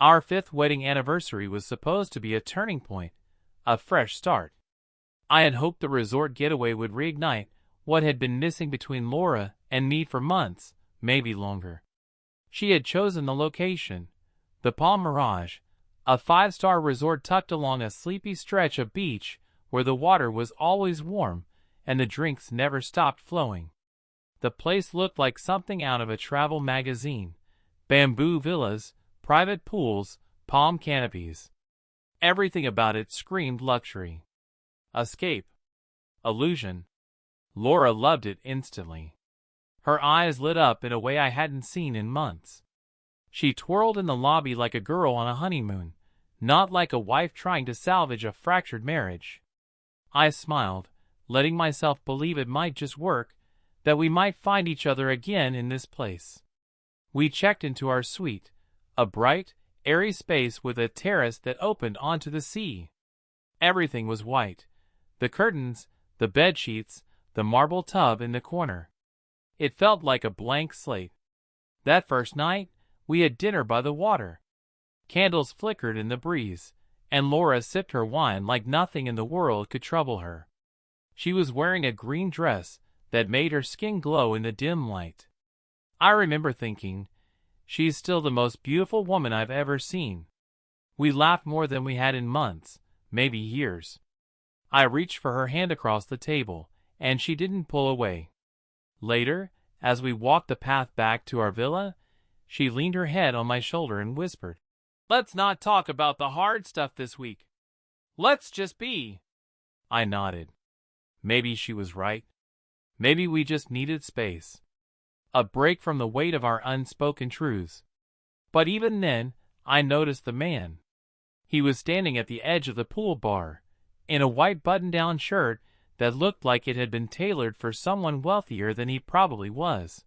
Our 5th wedding anniversary was supposed to be a turning point, a fresh start. I had hoped the resort getaway would reignite what had been missing between Laura and me for months, maybe longer. She had chosen the location, the Palm Mirage, a 5-star resort tucked along a sleepy stretch of beach where the water was always warm and the drinks never stopped flowing. The place looked like something out of a travel magazine: bamboo villas, private pools, palm canopies. Everything about it screamed luxury, escape, illusion. Laura loved it instantly. Her eyes lit up in a way I hadn't seen in months. She twirled in the lobby like a girl on a honeymoon, not like a wife trying to salvage a fractured marriage. I smiled, letting myself believe it might just work, that we might find each other again in this place. We checked into our suite, a bright, airy space with a terrace that opened onto the sea. Everything was white: the curtains, the bed sheets, the marble tub in the corner. It felt like a blank slate. That first night, we had dinner by the water. Candles flickered in the breeze, and Laura sipped her wine like nothing in the world could trouble her. She was wearing a green dress that made her skin glow in the dim light. I remember thinking, she's still the most beautiful woman I've ever seen. We laughed more than we had in months, maybe years. I reached for her hand across the table, and she didn't pull away. Later, as we walked the path back to our villa, she leaned her head on my shoulder and whispered, "Let's not talk about the hard stuff this week. Let's just be." I nodded. Maybe she was right. Maybe we just needed space. A break from the weight of our unspoken truths. But even then, I noticed the man. He was standing at the edge of the pool bar, in a white button-down shirt that looked like it had been tailored for someone wealthier than he probably was.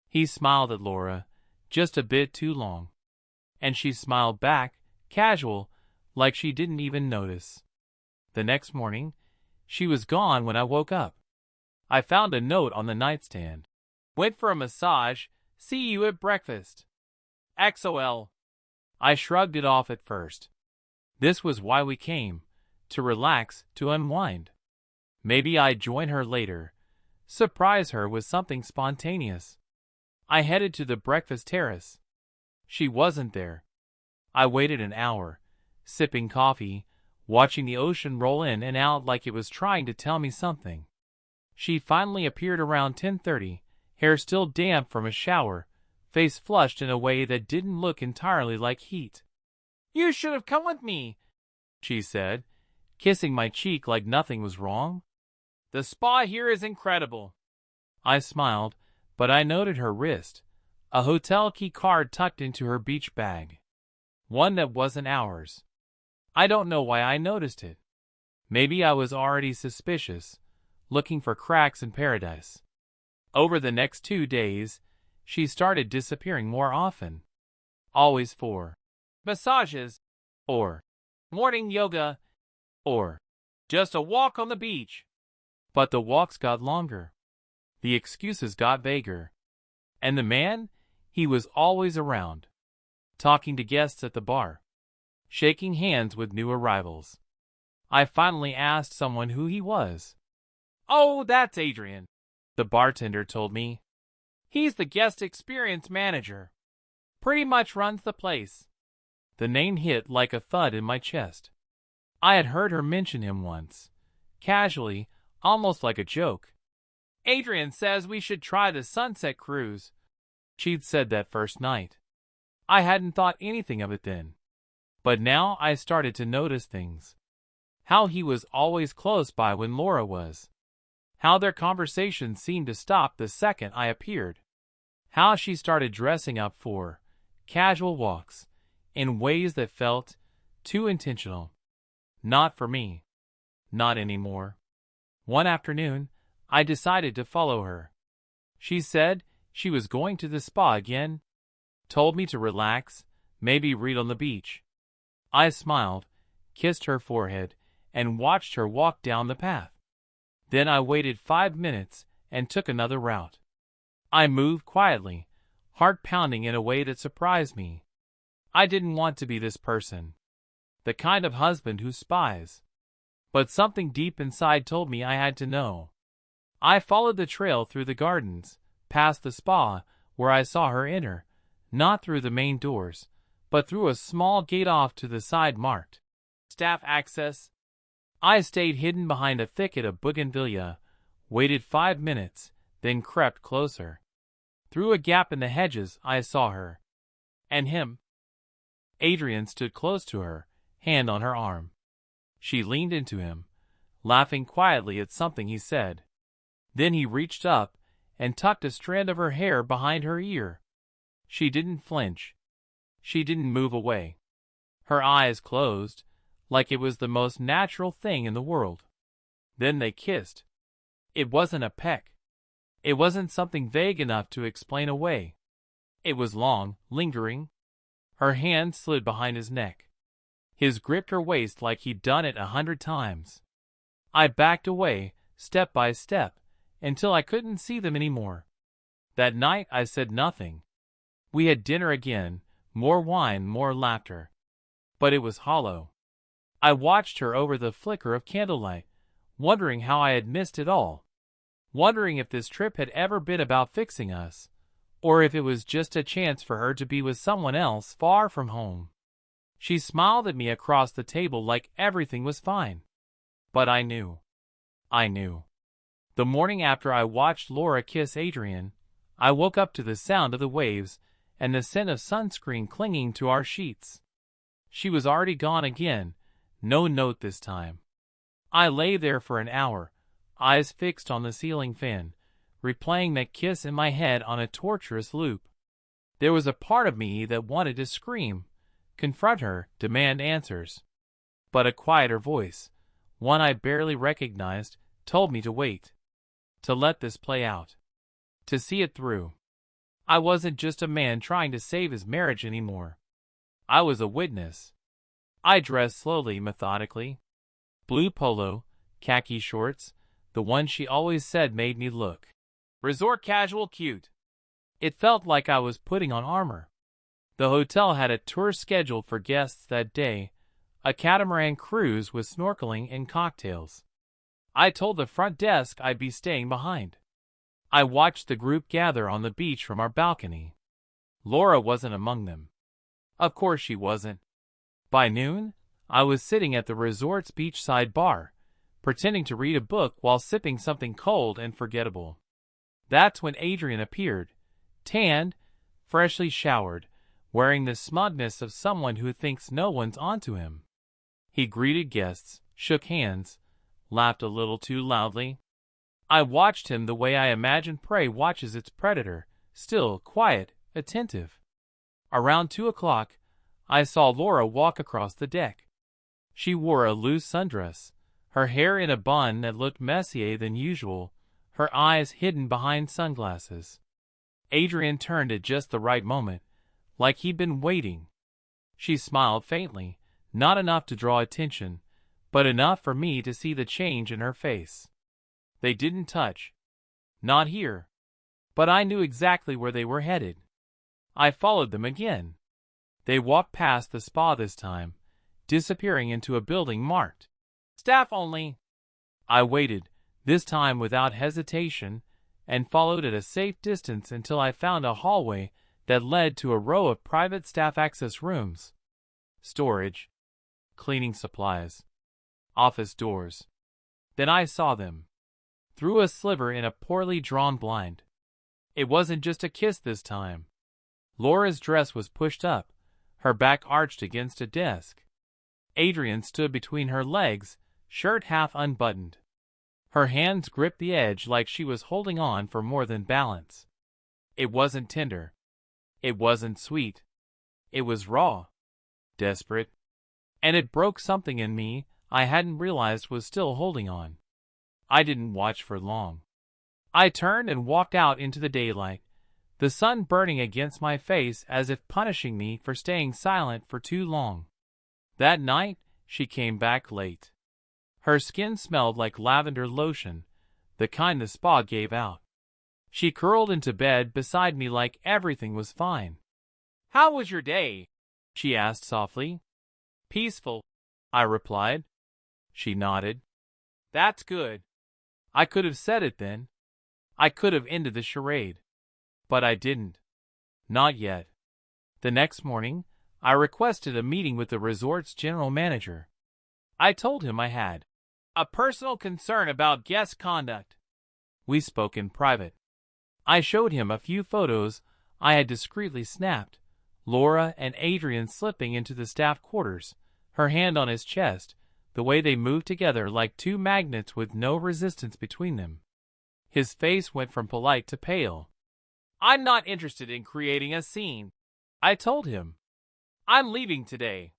He smiled at Laura, just a bit too long. And she smiled back, casual, like she didn't even notice. The next morning, she was gone when I woke up. I found a note on the nightstand. "Went for a massage. See you at breakfast. XOL." I shrugged it off at first. This was why we came, to relax, to unwind. Maybe I'd join her later, surprise her with something spontaneous. I headed to the breakfast terrace. She wasn't there. I waited an hour, sipping coffee, watching the ocean roll in and out like it was trying to tell me something. She finally appeared around 10:30, hair still damp from a shower, face flushed in a way that didn't look entirely like heat. "You should have come with me," she said, kissing my cheek like nothing was wrong. "The spa here is incredible." I smiled, but I noted her wrist, a hotel key card tucked into her beach bag. One that wasn't ours. I don't know why I noticed it. Maybe I was already suspicious, looking for cracks in paradise. Over the next 2 days, she started disappearing more often. Always for massages, or morning yoga, or just a walk on the beach. But the walks got longer. The excuses got vaguer. And the man, he was always around, talking to guests at the bar, shaking hands with new arrivals. I finally asked someone who he was. "Oh, that's Adrian," the bartender told me. "He's the guest experience manager. Pretty much runs the place." The name hit like a thud in my chest. I had heard her mention him once, casually, almost like a joke. "Adrian says we should try the sunset cruise." She'd said that first night. I hadn't thought anything of it then. But now I started to notice things. How he was always close by when Laura was. How their conversation seemed to stop the second I appeared. How she started dressing up for casual walks in ways that felt too intentional. Not for me. Not anymore. One afternoon, I decided to follow her. She said she was going to the spa again. Told me to relax, maybe read on the beach. I smiled, kissed her forehead, and watched her walk down the path. Then I waited 5 minutes and took another route. I moved quietly, heart pounding in a way that surprised me. I didn't want to be this person. The kind of husband who spies. But something deep inside told me I had to know. I followed the trail through the gardens, past the spa, where I saw her enter, not through the main doors, but through a small gate off to the side marked staff access. I stayed hidden behind a thicket of bougainvillea, waited 5 minutes, then crept closer. Through a gap in the hedges I saw her. And him. Adrian stood close to her, hand on her arm. She leaned into him, laughing quietly at something he said. Then he reached up and tucked a strand of her hair behind her ear. She didn't flinch. She didn't move away. Her eyes closed, like it was the most natural thing in the world. Then they kissed. It wasn't a peck. It wasn't something vague enough to explain away. It was long, lingering. Her hand slid behind his neck. His gripped her waist like he'd done it 100 times. I backed away, step by step, until I couldn't see them anymore. That night I said nothing. We had dinner again, more wine, more laughter. But it was hollow. I watched her over the flicker of candlelight, wondering how I had missed it all. Wondering if this trip had ever been about fixing us, or if it was just a chance for her to be with someone else far from home. She smiled at me across the table like everything was fine. But I knew. I knew. The morning after I watched Laura kiss Adrian, I woke up to the sound of the waves and the scent of sunscreen clinging to our sheets. She was already gone again, no note this time. I lay there for an hour, eyes fixed on the ceiling fan, replaying that kiss in my head on a torturous loop. There was a part of me that wanted to scream, confront her, demand answers. But a quieter voice, one I barely recognized, told me to wait. To let this play out. To see it through. I wasn't just a man trying to save his marriage anymore. I was a witness. I dressed slowly, methodically. Blue polo, khaki shorts, the one she always said made me look resort casual cute. It felt like I was putting on armor. The hotel had a tour scheduled for guests that day, a catamaran cruise with snorkeling and cocktails. I told the front desk I'd be staying behind. I watched the group gather on the beach from our balcony. Laura wasn't among them. Of course she wasn't. By noon, I was sitting at the resort's beachside bar, pretending to read a book while sipping something cold and forgettable. That's when Adrian appeared, tanned, freshly showered, wearing the smugness of someone who thinks no one's onto him. He greeted guests, shook hands, laughed a little too loudly. I watched him the way I imagine prey watches its predator, still, quiet, attentive. Around 2 o'clock, I saw Laura walk across the deck. She wore a loose sundress, her hair in a bun that looked messier than usual, her eyes hidden behind sunglasses. Adrian turned at just the right moment, like he'd been waiting. She smiled faintly, not enough to draw attention, but enough for me to see the change in her face. They didn't touch. Not here. But I knew exactly where they were headed. I followed them again. They walked past the spa this time, disappearing into a building marked staff only. I waited, this time without hesitation, and followed at a safe distance until I found a hallway that led to a row of private staff access rooms. Storage, cleaning supplies, office doors. Then I saw them. Through a sliver in a poorly drawn blind. It wasn't just a kiss this time. Laura's dress was pushed up, her back arched against a desk. Adrian stood between her legs, shirt half unbuttoned. Her hands gripped the edge like she was holding on for more than balance. It wasn't tender. It wasn't sweet. It was raw. Desperate. And it broke something in me I hadn't realized was still holding on. I didn't watch for long. I turned and walked out into the daylight, the sun burning against my face as if punishing me for staying silent for too long. That night, she came back late. Her skin smelled like lavender lotion, the kind the spa gave out. She curled into bed beside me like everything was fine. "How was your day?" she asked softly. Peaceful, I replied. She nodded. That's good. I could have said it then. I could have ended the charade. But I didn't. Not yet. The next morning, I requested a meeting with the resort's general manager. I told him I had a personal concern about guest conduct. We spoke in private. I showed him a few photos I had discreetly snapped. Laura and Adrian slipping into the staff quarters, her hand on his chest, the way they moved together like two magnets with no resistance between them. His face went from polite to pale. I'm not interested in creating a scene, I told him. I'm leaving today.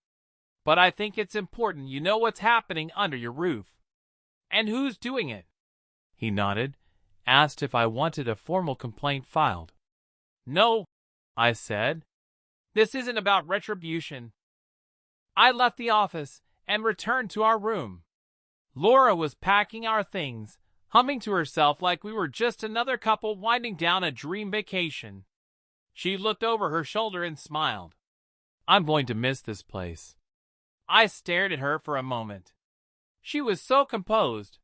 But I think it's important you know what's happening under your roof. And who's doing it? He nodded, asked if I wanted a formal complaint filed. No, I said. This isn't about retribution. I left the office and returned to our room. Laura was packing our things, humming to herself like we were just another couple winding down a dream vacation. She looked over her shoulder and smiled. I'm going to miss this place. I stared at her for a moment. She was so composed,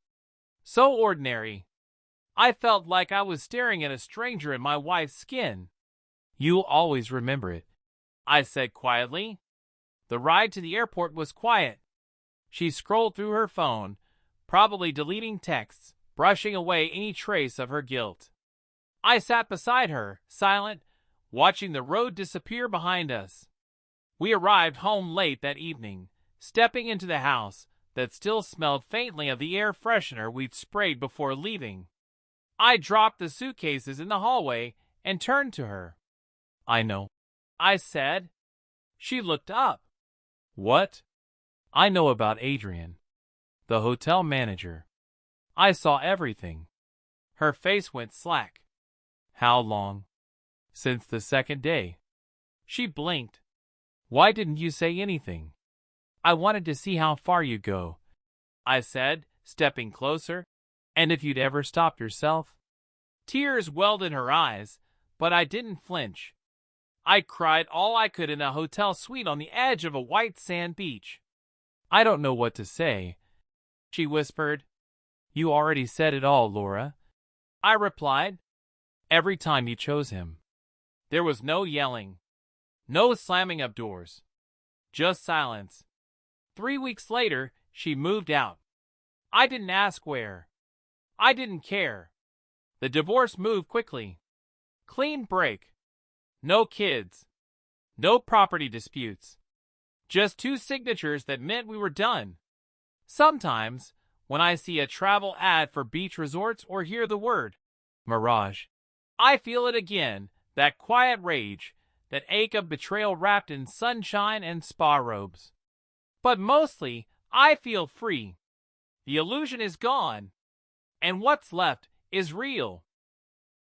so ordinary. I felt like I was staring at a stranger in my wife's skin. You'll always remember it, I said quietly. The ride to the airport was quiet. She scrolled through her phone, probably deleting texts, brushing away any trace of her guilt. I sat beside her, silent, watching the road disappear behind us. We arrived home late that evening, stepping into the house that still smelled faintly of the air freshener we'd sprayed before leaving. I dropped the suitcases in the hallway and turned to her. I know, I said. She looked up. What? I know about Adrian, the hotel manager. I saw everything. Her face went slack. How long? Since the second day. She blinked. Why didn't you say anything? I wanted to see how far you'd go, I said, stepping closer. And if you'd ever stop yourself? Tears welled in her eyes, but I didn't flinch. I cried all I could in a hotel suite on the edge of a white sand beach. I don't know what to say, she whispered. You already said it all, Laura, I replied. Every time you chose him. There was no yelling, no slamming of doors, just silence. 3 weeks later, she moved out. I didn't ask where. I didn't care. The divorce moved quickly. Clean break. No kids. No property disputes. Just 2 signatures that meant we were done. Sometimes, when I see a travel ad for beach resorts or hear the word mirage, I feel it again, that quiet rage, that ache of betrayal wrapped in sunshine and spa robes. But mostly, I feel free. The illusion is gone, and what's left is real.